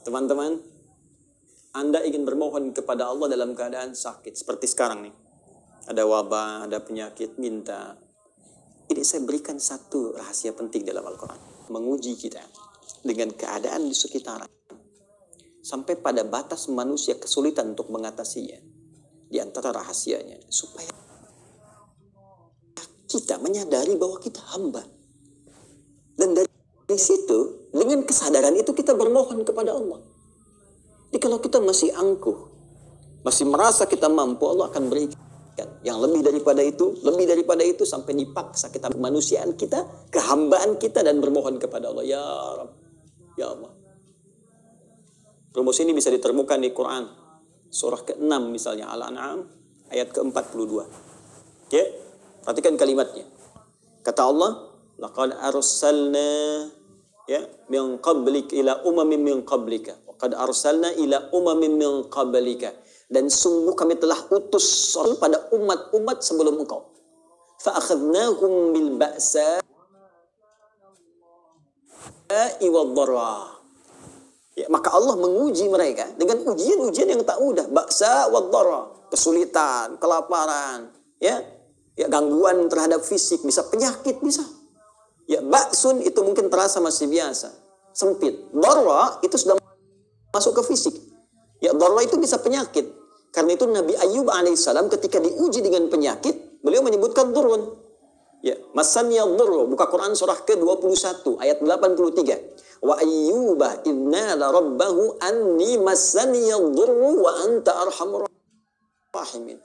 Teman-teman, Anda ingin bermohon kepada Allah dalam keadaan sakit. Seperti sekarang nih. Ada wabah, ada penyakit, minta. Ini saya berikan satu rahasia penting dalam Al-Quran. Menguji kita dengan keadaan di sekitaran. Sampai pada batas manusia kesulitan untuk mengatasinya. Di antara rahasianya. Supaya kita menyadari bahwa kita hamba. Dan dari situ, dengan kesadaran itu kita bermohon kepada Allah. Jadi kalau kita masih angkuh, masih merasa kita mampu, Allah akan berikan yang lebih daripada itu sampai dipaksa kita kemanusiaan kita, kehambaan kita dan bermohon kepada Allah. Ya Rabb, ya Allah. Rumus ini bisa ditemukan di Quran. Surah ke-6 misalnya, Al-An'am ayat ke-42. Oke, perhatikan kalimatnya. Kata Allah, laqad arsalna min qablik ila umamin min qablika. Qad arsalna ila umamin min qablika. Dan sungguh kami telah utus pada umat-umat sebelum engkau. Fa akhadnahum bil ba'sa'i wad-dharra. Ya, maka Allah menguji mereka dengan ujian-ujian yang tak mudah. Ba'sa wad-dharra, kesulitan, kelaparan, ya gangguan terhadap fisik, bisa penyakit, bisa. Ya, ba'sun itu mungkin terasa masih biasa, sempit. Dharra itu sudah masuk ke fisik. Ya, dharra itu bisa penyakit. Karena itu Nabi Ayyub alaihissalam ketika diuji dengan penyakit, beliau menyebutkan durun. Ya, masaniya dhurru, buka Quran surah ke-21 ayat 83. Wa ayyuba idnala rabbahu anni masaniya dhurru wa anta arhamur rahimin.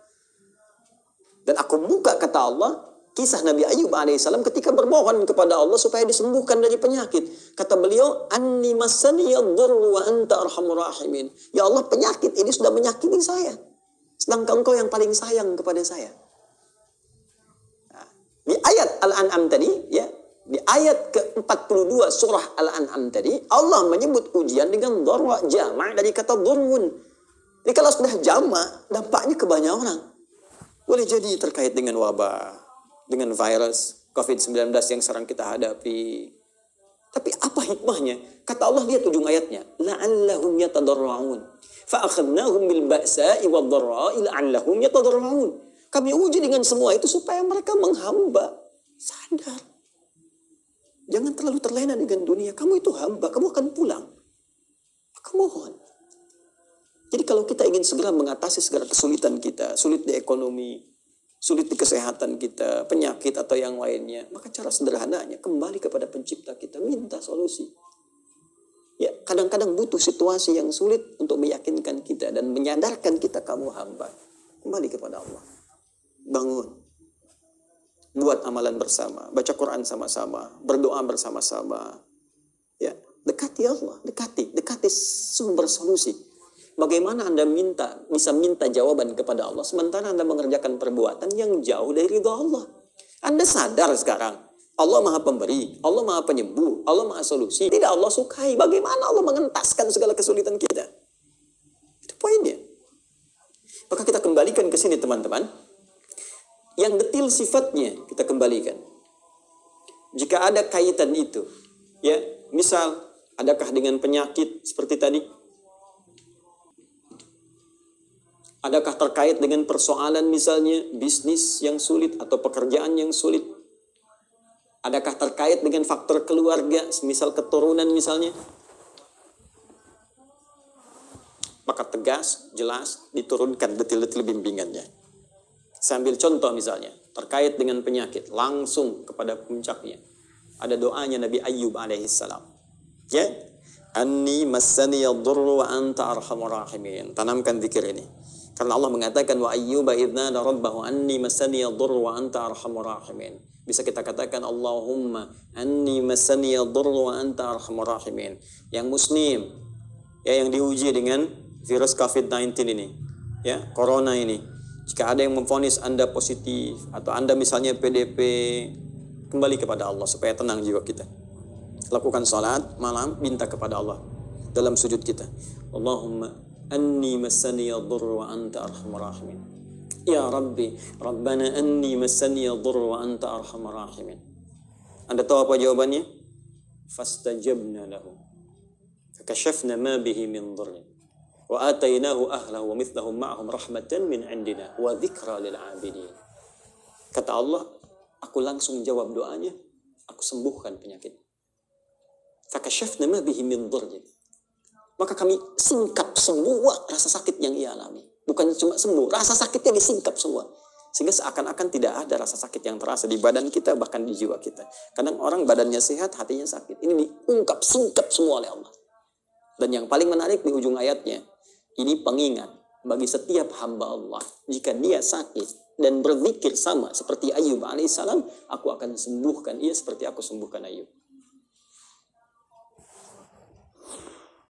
Dan aku buka, kata Allah, kisah Nabi Ayyub alaihissalam ketika bermohon kepada Allah supaya disembuhkan dari penyakit. Kata beliau, anni masaniya dhurru wa anta arhamur rahimin. Ya Allah, penyakit ini sudah menyakiti saya. Sedangkan engkau yang paling sayang kepada saya. Nah, di ayat Al-An'am tadi, ya, di ayat ke-42 surah Al-An'am tadi, Allah menyebut ujian dengan dharra, jama' dari kata dhurrun. Jadi kalau sudah jama', dampaknya ke banyak orang. Boleh jadi terkait dengan wabah, dengan virus COVID-19 yang sekarang kita hadapi. Tapi apa hikmahnya? Kata Allah, lihat ujung ayatnya. La'allahum yatadarra'un. Fa'akhadnahum bil ba'sa'i wad-dharra'i la'allahum yatadarra'un. Kami uji dengan semua itu supaya mereka menghamba. Sadar. Jangan terlalu terlena dengan dunia. Kamu itu hamba, kamu akan pulang. Maka mohon. Jadi kalau kita ingin segera mengatasi segala kesulitan kita, sulit di ekonomi, sulit di kesehatan kita, penyakit atau yang lainnya, maka cara sederhananya kembali kepada pencipta kita, minta solusi. Ya, kadang-kadang butuh situasi yang sulit untuk meyakinkan kita dan menyadarkan kita kamu hamba. Kembali kepada Allah. Bangun. Buat amalan bersama, baca Quran sama-sama, berdoa bersama-sama. Ya, dekati Allah, dekati sumber solusi. Bagaimana Anda bisa minta jawaban kepada Allah sementara Anda mengerjakan perbuatan yang jauh dari ridha Allah? Anda sadar sekarang Allah Maha Pemberi, Allah Maha Penyembuh, Allah Maha Solusi. Tidak Allah sukai. Bagaimana Allah mengentaskan segala kesulitan kita? Itu poinnya. Maka kita kembalikan ke sini teman-teman. Yang detil sifatnya kita kembalikan. Jika ada kaitan itu, ya, misal adakah dengan penyakit seperti tadi? Adakah terkait dengan persoalan misalnya bisnis yang sulit atau pekerjaan yang sulit? Adakah terkait dengan faktor keluarga, misal keturunan misalnya? Maka tegas, jelas, diturunkan detil-detil bimbingannya. Sambil contoh misalnya, terkait dengan penyakit, langsung kepada puncaknya. Ada doanya Nabi Ayyub alaihissalam. Ya, anni massaniya dhurru wa anta arhamur rahimin. Tanamkan zikir ini. Karena Allah mengatakan wa ayyuba idnada rabbahu anni massaniya dhurru wa anta arhamur rahimin. Bisa kita katakan Allahumma anni massaniya dhurru wa anta arhamur rahimin. Yang muslim, ya, yang diuji dengan virus COVID-19 ini, ya, corona ini. Jika ada yang memvonis Anda positif atau Anda misalnya PDP, kembali kepada Allah supaya tenang jiwa kita. Lakukan salat malam, minta kepada Allah dalam sujud kita. Allahumma anni massaniya dhurru wa anta arhamur rahimin. Ya Rabbi, Rabbana anni massaniya dhurru wa anta arhamur rahimin. Anda tahu apa jawabannya? Fastajabna lahu. fakashafna ma bihi min dhurrin wa atainahu ahlahu wa mithlahum ma'ahum rahmatan min indina wa dzikra lil 'abidin. Kata Allah, aku langsung jawab doanya, aku sembuhkan penyakit. Fakashafna ma bihi min dhurrin. Maka kami singkap semua rasa sakit yang ia alami. Bukan cuma sembuh, rasa sakitnya disingkap semua. Sehingga seakan-akan tidak ada rasa sakit yang terasa di badan kita, bahkan di jiwa kita. Kadang orang badannya sehat, hatinya sakit. Ini diungkap, singkap semua oleh Allah. Dan yang paling menarik di ujung ayatnya, ini pengingat bagi setiap hamba Allah. Jika dia sakit dan berzikir sama seperti Ayyub alaihissalam, aku akan sembuhkan ia seperti aku sembuhkan Ayyub.